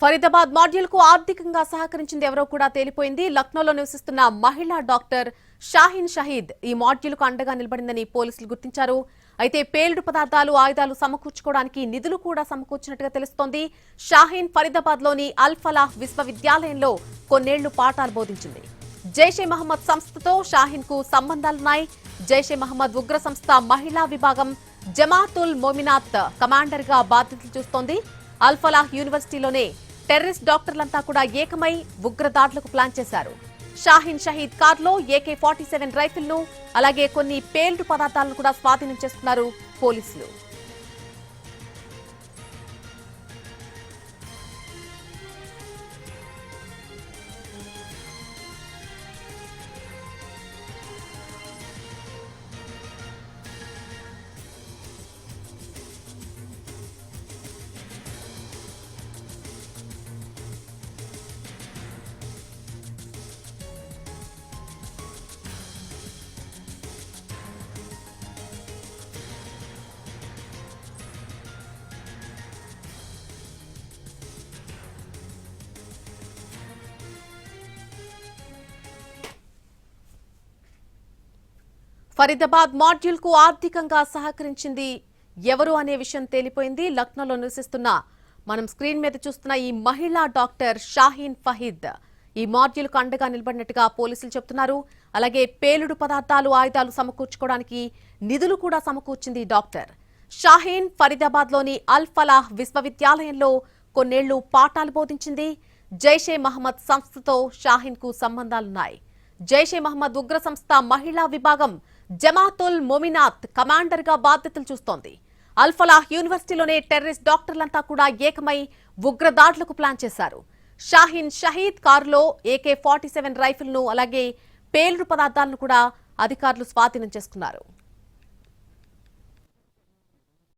Faridabad module కు ఆర్థికంగా సహకరించింది ఎవరో కూడా తేలిపోయింది. లక్నోలో నివసిస్తున్న మహిళా డాక్టర్ షాహీన్ షహీద్ ఈ మాడ్యూల్ కు అండగా నిలబడిందని పోలీసులు గుర్తించారు. అయితే పేలుడు పదార్థాలు, ఆయుధాలు సమకూర్చుకోవడానికి నిధులు కూడా సమకూర్చినట్టుగా తెలుస్తోంది. షాహీన్ ఫరీదాబాద్ లోని అల్ ఫలాహ్ విశ్వవిద్యాలయంలో కొన్నేళ్లు పాఠాలు బోధించింది. జైషే మహమ్మద్ సంస్థతో షాహీన్ కు సంబంధాలున్నాయి. జైషే మహమ్మద్ ఉగ్ర సంస్థ మహిళా విభాగం జమాతుల్ మోమినాత్ కమాండర్ గా బాధ్యతలు చూస్తోంది. అల్ ఫలాహ్ యూనివర్సిటీలోనే టెర్రరిస్ట్ డాక్టర్లంతా కూడా ఏకమై ఉగ్రదాడులకు ప్లాన్ చేశారు. షాహీన్ షహీద్ కార్లో AK-47 రైఫిల్ ను అలాగే కొన్ని పేలుడు పదార్థాలను కూడా స్వాధీనం చేసుకున్నారు పోలీసులు. ఫరీదాబాద్ మాడ్యూల్ కు ఆర్థికంగా సహకరించింది ఎవరు అనే విషయం తేలిపోయింది. లక్నోలో నివసిస్తున్న మనం స్క్రీన్ మీద చూస్తున్న ఈ మహిళా డాక్టర్ షాహీన్ ఫహీద్ ఈ మాడ్యూల్ కు అండగా నిలబడినట్టుగా పోలీసులు చెబుతున్నారు. అలాగే పేలుడు పదార్థాలు, ఆయుధాలు సమకూర్చుకోవడానికి నిధులు కూడా సమకూర్చింది డాక్టర్ షాహీన్. ఫరీదాబాద్ లోని అల్ ఫలాహ్ విశ్వవిద్యాలయంలో కొన్నేళ్లు పాఠాలు బోధించింది. జైషే మహమ్మద్ సంస్థతో షాహీన్ కు సంబంధాలున్నాయి. జైషే మహమ్మద్ ఉగ్ర సంస్థ మహిళా విభాగం జమాతుల్ మోమినాత్ కమాండర్ గా బాధ్యతలు చూస్తోంది. అల్ ఫలాహ్ యూనివర్సిటీలోనే టెర్రరిస్ట్ డాక్టర్లంతా కూడా ఏకమై ఉగ్రదాడులకు ప్లాన్ చేశారు. షాహీన్ షహీద్ కారులో AK-47 రైఫిల్ ను అలాగే పేలుడు పదార్థాలను కూడా అధికారులు స్వాధీనం చేసుకున్నారు.